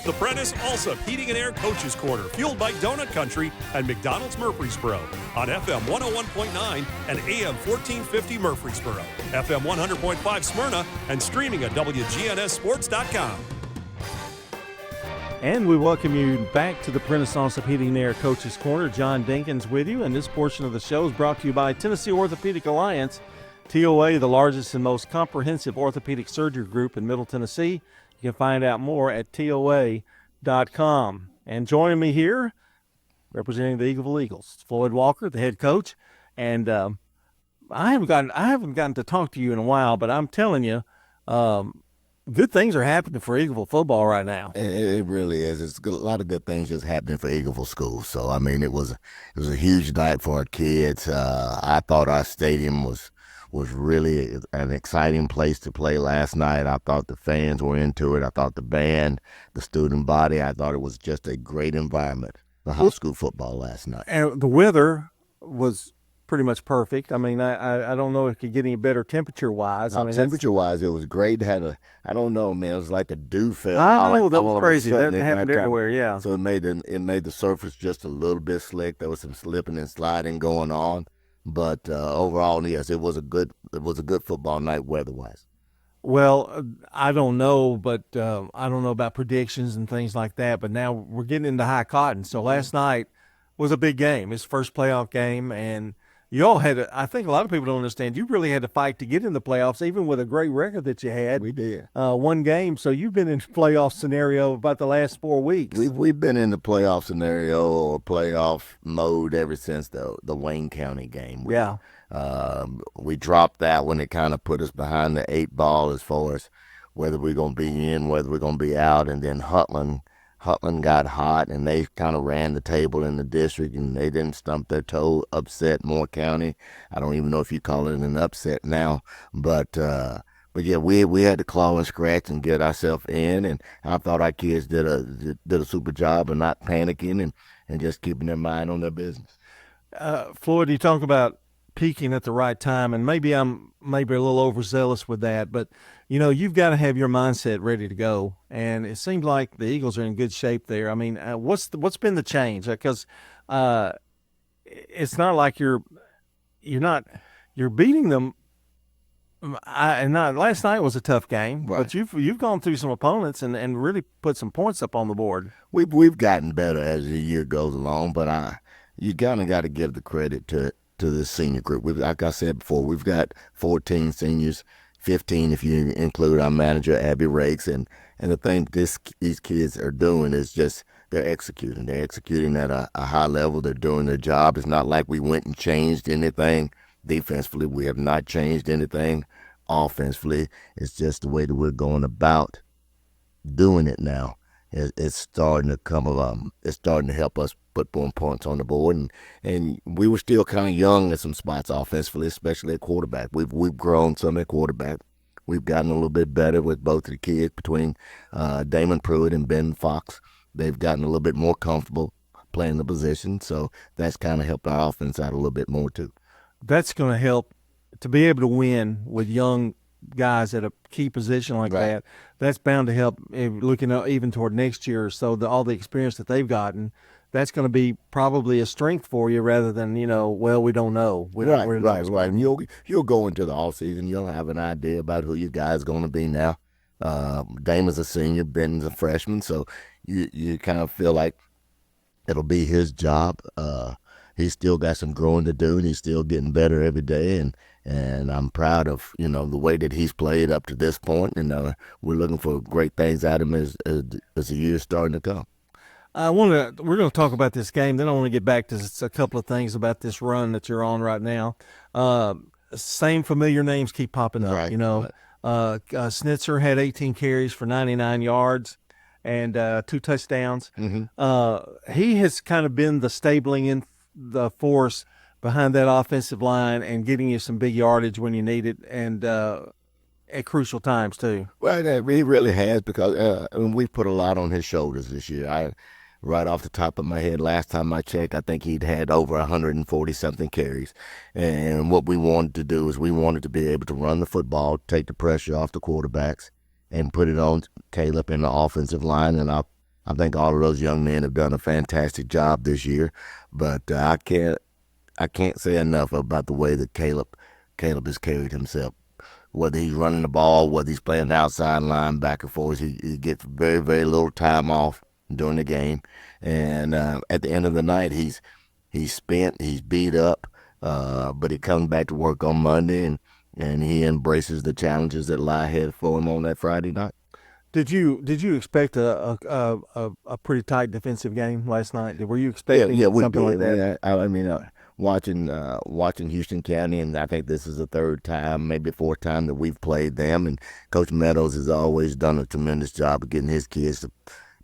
The Prentice Alsop Heating and Air Coaches Corner, fueled by Donut Country and McDonald's Murfreesboro on FM 101.9 and AM 1450 Murfreesboro, FM 100.5 Smyrna, and streaming at WGNSSports.com. And we welcome you back to the Prentice Alsop Heating and Air Coaches Corner. John Dinkins with you, and this portion of the show is brought to you by Tennessee Orthopedic Alliance, TOA, the largest and most comprehensive orthopedic surgery group in Middle Tennessee. You can find out more at TOA.com. And joining me here, representing the Eagleville Eagles, Floyd Walker, the head coach. And I haven't gotten to talk to you in a while, but I'm telling you, good things are happening for Eagleville football right now. It really is. It's a lot of good things just happening for Eagleville School. So I mean, it was a huge night for our kids. I thought our stadium was really an exciting place to play last night. I thought the fans were into it. I thought the band, the student body, I thought it was just a great environment for high school football last night. And the weather was pretty much perfect. I mean, I don't know if it could get any better temperature-wise. I mean, temperature-wise, it was great. I don't know, man. It was like a dew fell. I know, that was crazy. That happened everywhere, yeah. So it made the surface just a little bit slick. There was some slipping and sliding going on. But overall, yes, it was a good football night weather-wise. Well, I don't know, but I don't know about predictions and things like that. But now we're getting into high cotton. So last night was a big game. It's first playoff game, and you all had I think a lot of people don't understand. You really had to fight to get in the playoffs, even with a great record that you had. We did. One game. So you've been in playoff scenario about the last 4 weeks. We've been in the playoff scenario or playoff mode ever since the Wayne County game. We dropped that when it kind of put us behind the 8 ball as far as whether we're going to be in, whether we're going to be out. And then Hutland got hot, and they kind of ran the table in the district, and they didn't stump their toe, upset Moore County. I don't even know if you call it an upset now, but yeah, we had to claw and scratch and get ourselves in, and I thought our kids did a super job of not panicking and just keeping their mind on their business. Floyd, you talk about peaking at the right time, and maybe I'm a little overzealous with that, but you've got to have your mindset ready to go, and it seems like the Eagles are in good shape there. I mean, what's been the change? Because it's not like you're beating them. Last night was a tough game, right. But you've gone through some opponents and really put some points up on the board. We've gotten better as the year goes along, but you kind of got to give the credit to this senior group. Like I said before, we've got 14 seniors, 15 if you include our manager, Abby Rakes. And the thing these kids are doing is just they're executing. They're executing at a high level. They're doing their job. It's not like we went and changed anything defensively. We have not changed anything offensively. It's just the way that we're going about doing it now. It's starting to it's starting to help us put more points on the board, and we were still kind of young at some spots offensively, especially at quarterback. We've grown some at quarterback. We've gotten a little bit better with both of the kids between Damon Pruitt and Ben Fox. They've gotten a little bit more comfortable playing the position, so that's kind of helped our offense out a little bit more too. That's going to help to be able to win with young guys at a key position like that. That's bound to help looking even toward next year or so. All the experience that they've gotten, that's going to be probably a strength for you rather than we don't know. Right. And you'll go into the off season, you'll have an idea about who your guy's going to be now. Damon's a senior, Ben's a freshman, so you kind of feel like it'll be his job. He's still got some growing to do, and he's still getting better every day. And I'm proud of the way that he's played up to this point. And we're looking for great things out of him as the year's starting to come. We're going to talk about this game. Then I want to get back to a couple of things about this run that you're on right now. Same familiar names keep popping up. Right. Snitzer had 18 carries for 99 yards and 2 touchdowns. Mm-hmm. He has kind of been the stabling in the force behind that offensive line and getting you some big yardage when you need it, and at crucial times too. Well, he really has, because we put a lot on his shoulders this year. Right off the top of my head, last time I checked, I think he'd had over 140-something carries. And what we wanted to do is we wanted to be able to run the football, take the pressure off the quarterbacks, and put it on Caleb in the offensive line. And I think all of those young men have done a fantastic job this year. But I can't say enough about the way that Caleb has carried himself. Whether he's running the ball, whether he's playing the outside line back and forth, he gets very, very little time off during the game. And at the end of the night, he's spent, he's beat up, but he comes back to work on Monday and he embraces the challenges that lie ahead for him on that Friday night. Did you expect a pretty tight defensive game last night? Were you expecting something like that? I mean, watching Houston County, and I think this is the third time, maybe fourth time that we've played them. And Coach Meadows has always done a tremendous job of getting his kids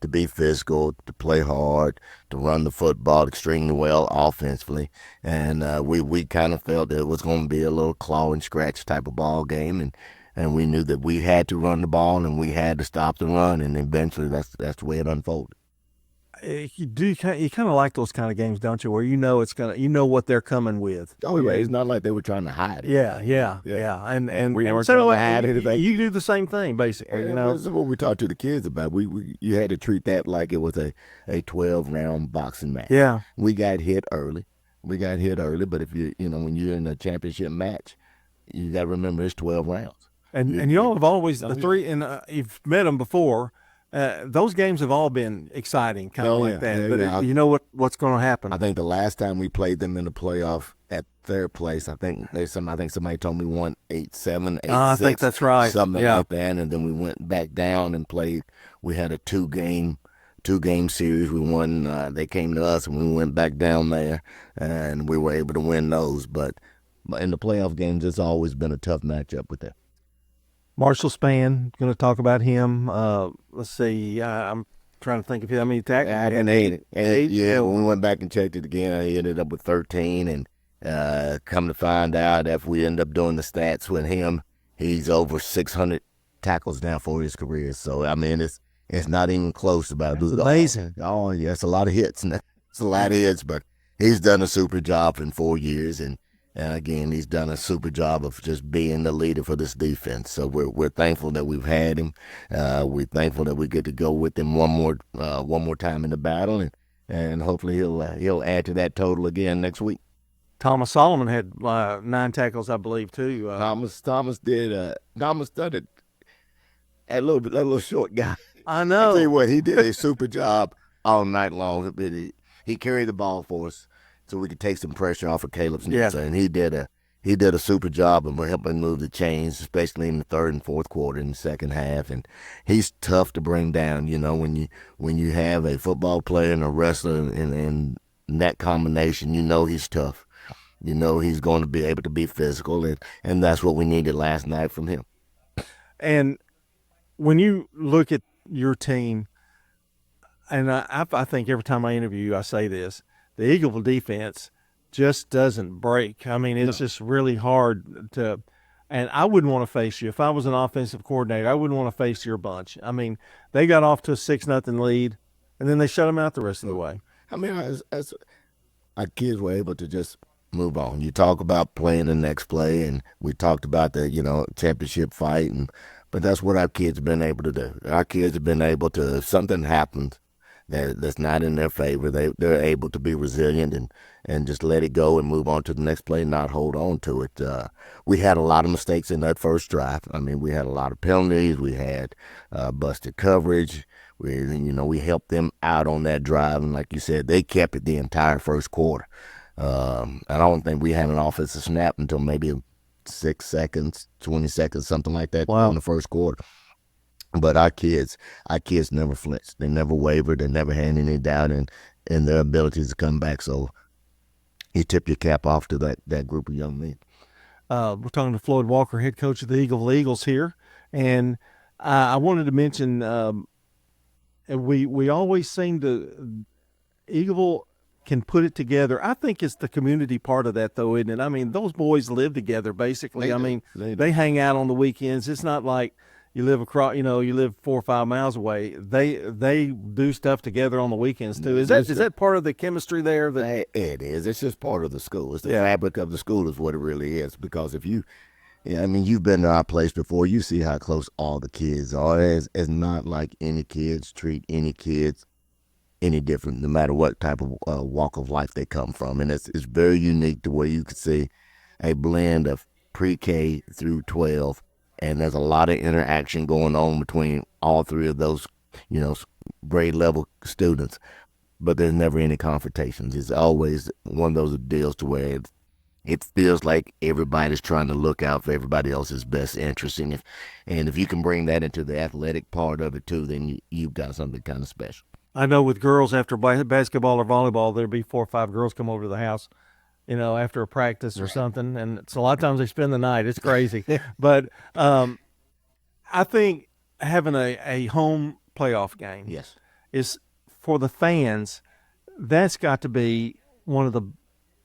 to be physical, to play hard, to run the football extremely well offensively. And we kind of felt that it was going to be a little claw and scratch type of ball game, and we knew that we had to run the ball and we had to stop the run, and eventually that's the way it unfolded. You kind of like those kind of games, don't you? Where you know what they're coming with. Oh yeah, it's not like they were trying to hide it. Yeah. And we weren't trying to hide anything. You do the same thing basically. You know, this is what we talked to the kids about. You had to treat that like it was a 12-round boxing match. Yeah, we got hit early. But if when you're in a championship match, you got to remember it's 12 rounds. And y'all have always the three, and you've met them before. Those games have all been exciting, kind of like that. But you know what's going to happen. I think the last time we played them in the playoff at their place, I think somebody told me 1-8-7, 8-6. I think that's right. Something like that. And then we went back down and played. We had a two-game series. We won. They came to us, and we went back down there, and we were able to win those. But in the playoff games, it's always been a tough matchup with them. Marshall Spann, going to talk about him. Let's see. I'm trying to think of how many tackles. And eight. Yeah, when we went back and checked it again, he ended up with 13. And come to find out, if we end up doing the stats with him, he's over 600 tackles now for his career. So, I mean, it's not even close about it. It's amazing. Oh, yeah, it's a lot of hits. It's a lot of hits, but he's done a super job in 4 years. And again, he's done a super job of just being the leader for this defense. So we're thankful that we've had him. We're thankful that we get to go with him one more time in the battle, and hopefully he'll add to that total again next week. Thomas Solomon had 9 tackles, I believe, too. Thomas did. Thomas did it. That little short guy. I know. I tell you what, he did a super job all night long. He carried the ball for us, so we could take some pressure off of Caleb's knees. And he did a super job of helping move the chains, especially in the third and fourth quarter in the second half. And he's tough to bring down. You know, when you have a football player and a wrestler in that combination, you know he's tough. You know he's going to be able to be physical, and that's what we needed last night from him. And when you look at your team, and I think every time I interview you, I say this, the Eagleville defense just doesn't break. I mean, it's just really hard to – and I wouldn't want to face you. If I was an offensive coordinator, I wouldn't want to face your bunch. I mean, they got off to a 6-0 lead, and then they shut them out the rest of the way. I mean, as our kids were able to just move on. You talk about playing the next play, and we talked about the, championship fight, but that's what our kids have been able to do. Our kids have been able to – if something happens that's not in their favor, they're able to be resilient and just let it go and move on to the next play and not hold on to it. We had a lot of mistakes in that first drive. I mean, we had a lot of penalties. We had busted coverage. We helped them out on that drive, and like you said, they kept it the entire first quarter. I don't think we had an offensive snap until maybe 6 seconds, 20 seconds, something like that in the first quarter. But our kids never flinched. They never wavered. They never had any doubt in their abilities to come back. So you tip your cap off to that group of young men. We're talking to Floyd Walker, head coach of the Eagleville Eagles here. And I wanted to mention we always seem to – Eagleville can put it together. I think it's the community part of that, though, isn't it? I mean, those boys live together, basically. They hang out on the weekends. It's not like – you live 4 or 5 miles away. They do stuff together on the weekends too. Is that part of the chemistry there? It is. It's just part of the school. It's the fabric of the school is what it really is. Because if you've been to our place before. You see how close all the kids are. It's not like any kids treat any kids any different, no matter what type of walk of life they come from. And it's very unique to where you can see a blend of pre-K through 12, and there's a lot of interaction going on between all three of those, grade level students. But there's never any confrontations. It's always one of those deals to where it feels like everybody's trying to look out for everybody else's best interest. And if you can bring that into the athletic part of it too, then you've got something kind of special. I know with girls after basketball or volleyball, there'd be 4 or 5 girls come over to the house, after a practice or something. And it's a lot of times they spend the night. It's crazy. But I think having a home playoff game Yes. is, for the fans, that's got to be one of the,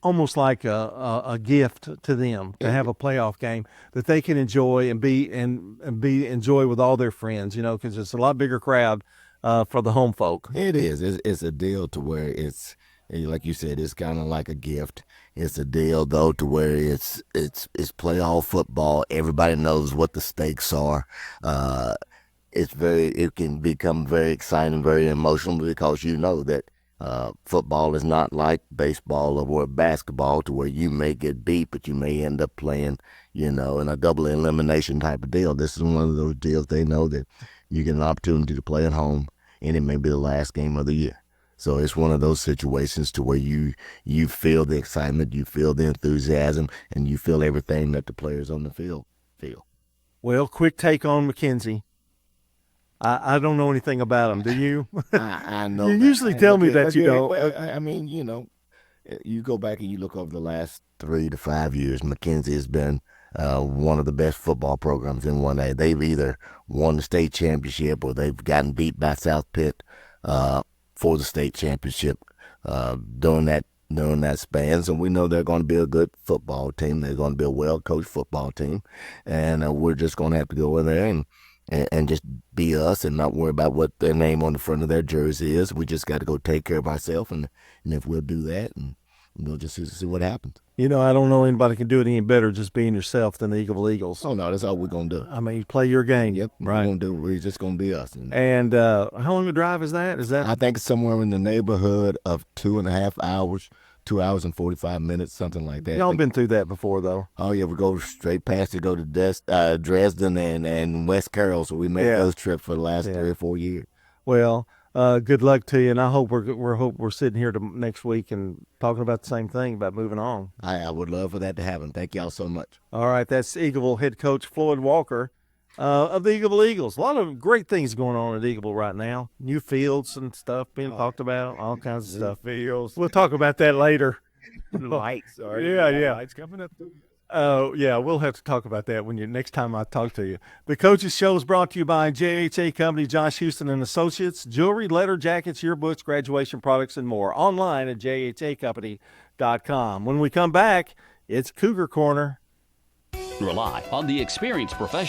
almost like a gift to them to have a playoff game that they can enjoy and be enjoy with all their friends, because it's a lot bigger crowd for the home folk. It is. It's a deal to where it's, like you said, it's kind of like a gift. It's a deal though to where it's playoff football. Everybody knows what the stakes are. It can become very exciting, very emotional, because you know that football is not like baseball or basketball to where you may get beat, but you may end up playing, in a double elimination type of deal. This is one of those deals they know that you get an opportunity to play at home, and it may be the last game of the year. So it's one of those situations to where you feel the excitement, you feel the enthusiasm, and you feel everything that the players on the field feel. Well, quick take on McKenzie. I don't know anything about him. Do you? I know. You usually tell me that you don't. Well, I mean, you go back and you look over the last 3 to 5 years, McKenzie has been one of the best football programs in 1A. They've either won the state championship or they've gotten beat by South Pitt for the state championship during that span. So we know they're going to be a good football team. They're going to be a well-coached football team. And we're just going to have to go in there and just be us and not worry about what their name on the front of their jersey is. We just got to go take care of ourselves, and if we'll do that, and we'll just see what happens. I don't know anybody can do it any better just being yourself than the Eagleville Eagles. Oh, no, that's all we're going to do. I mean, you play your game. Yep, right. We're just going to be us. And how long a drive is that? I think it's somewhere in the neighborhood of 2.5 hours. 2 hours and 45 minutes, something like that. Y'all been through that before, though. Oh, yeah, we go straight past to go to Dresden and West Carroll, so we make those trips for the last 3 or 4 years. Well, good luck to you, and I hope we're sitting here next week and talking about the same thing, about moving on. I would love for that to happen. Thank y'all so much. All right, that's Eagleville head coach Floyd Walker of the Eagleville Eagles. A lot of great things going on at Eagleville right now. New fields and stuff being talked about, all kinds of stuff. Fields. We'll talk about that later. Lights. Yeah. Lights coming up. Oh, yeah, we'll have to talk about that next time I talk to you. The Coaches Show is brought to you by JHA Company, Josh Houston and Associates, jewelry, letter jackets, yearbooks, graduation products, and more. Online at jhacompany.com. When we come back, it's Cougar Corner. Rely on the experienced professional.